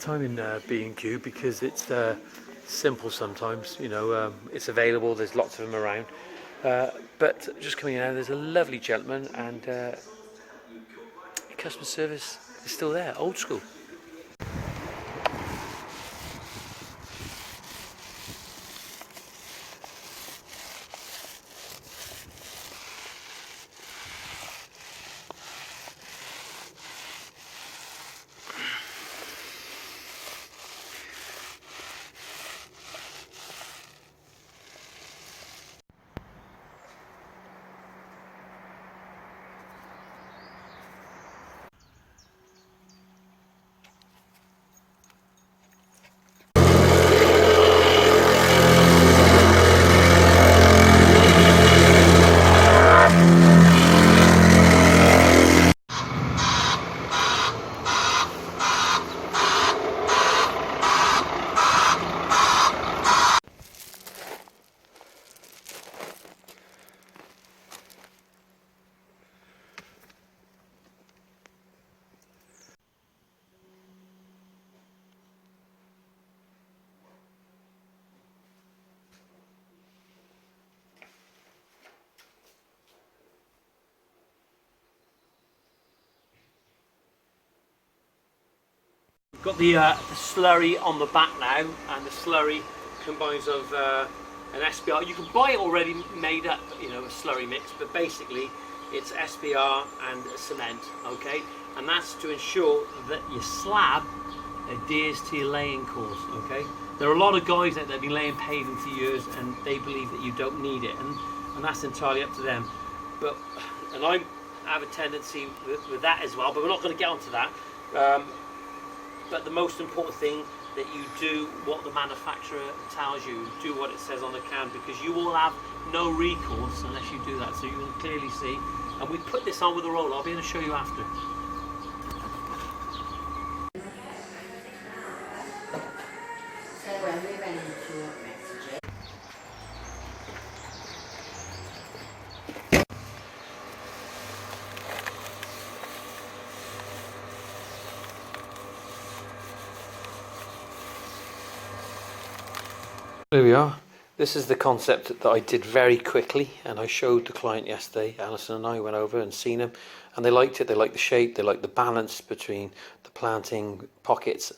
time in B&Q because it's simple sometimes. You know, it's available. There's lots of them around. But just coming in now, there's a lovely gentleman, and customer service is still there, old school. Got the slurry on the back now, and the slurry combines of an SBR. You can buy it already made up, you know, a slurry mix, but basically it's SBR and cement, okay? And that's to ensure that your slab adheres to your laying course, okay? There are a lot of guys that have been laying paving for years and they believe that you don't need it, and that's entirely up to them. But, and I have a tendency with that as well, but we're not going to get onto that. But the most important thing, that you do what the manufacturer tells you, do what it says on the can, because you will have no recourse unless you do that. So you can clearly see, and we put this on with a roller. I'll be able to show you after. Here we are. This is the concept that I did very quickly, and I showed the client yesterday. Alison and I went over and seen them, and they liked it. They liked the shape, they liked the balance between the planting pockets,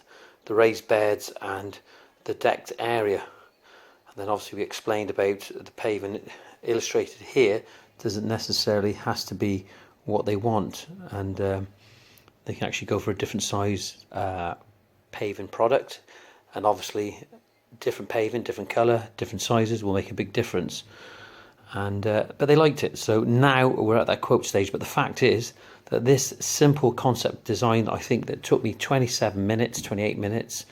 the raised beds and the decked area. And then obviously we explained about the paving illustrated here doesn't necessarily has to be what they want, and they can actually go for a different size paving product, and obviously different paving, different colour, different sizes will make a big difference. And but they liked it, so now we're at that quote stage. But the fact is that this simple concept design, I think that took me 27 minutes, 28 minutes,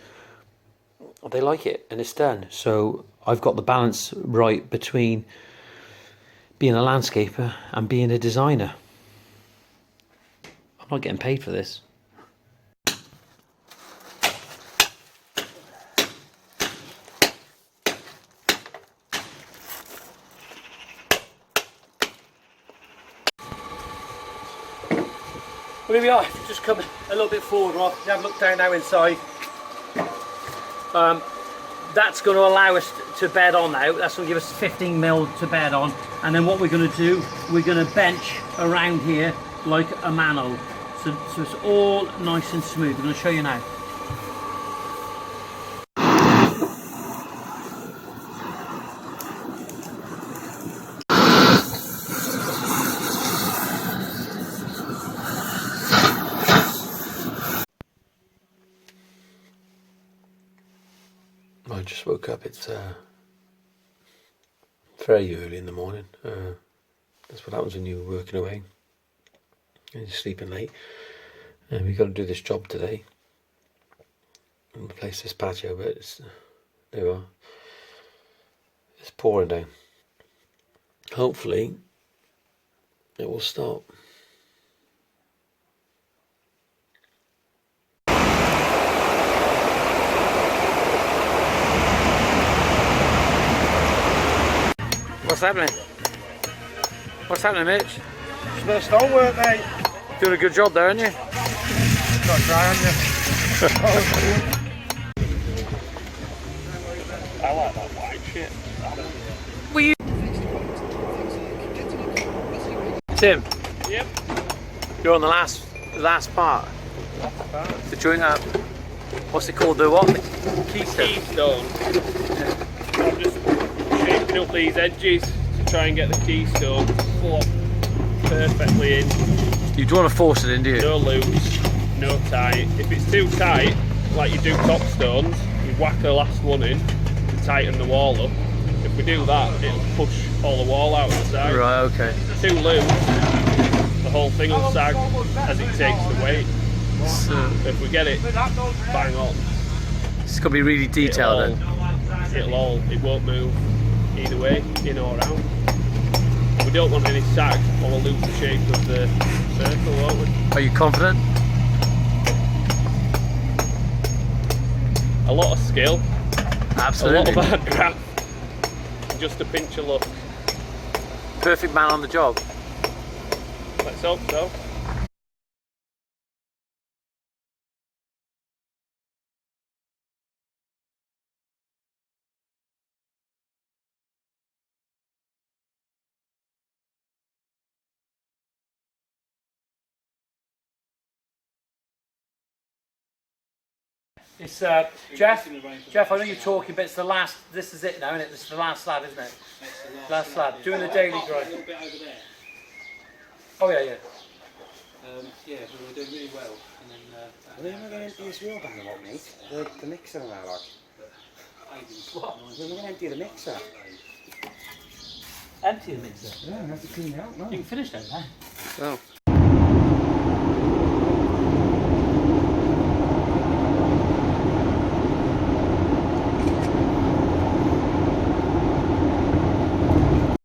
they like it and it's done. So I've got the balance right between being a landscaper and being a designer. I'm not getting paid for this. Well, here we are. Just come a little bit forward, Rob. You have a look down now inside. That's going to allow us to bed on now. That's going to give us 15 mil to bed on. And then what we're going to do, we're going to bench around here like a mano. So it's all nice and smooth. I'm going to show you now. I just woke up. It's very early in the morning. That's what happens when you're working away and you're sleeping late. And we've got to do this job today and replace this patio, but it's, there we are. It's pouring down. Hopefully it will stop. What's happening? What's happening, Mitch? It's a bit of stonework, mate. Doing a good job there, aren't you? Got dry on you. shit. Were you... Tim, Yep. you're on the last part. The joint up. What's it called? The what? The keystone. Keystone. I'm just shaping up these edges to try and get the keystone to slot perfectly in. You don't want to force it in, do you? No loose, no tight. If it's too tight, like you do top stones, you whack the last one in to tighten the wall up. If we do that, it'll push all the wall out of the side. Right, okay. Too loose, the whole thing will sag as it takes the weight. So, If we get it bang on, it's got to be really detailed then. it won't move either way, in or out. We don't want any sag or we'll lose the shape of the circle, won't we? Are you confident? A lot of skill, Absolutely. a lot of hard graft, just a pinch of luck. Perfect man on the job. Let's hope so. It's Jeff. Jeff, I know you're talking, but it's the last. This is it now, isn't it? This is the last slab, isn't it? Last slab. Doing the daily grind. A little bit over there. Oh yeah, yeah. Yeah, we were doing really well. And then, When am I going to empty this wheel bang up, mate? The mixer and that, like. What? When am I going to empty the mixer? Empty the mixer. Yeah, I have to clean it out now. You can finish then, huh? Oh.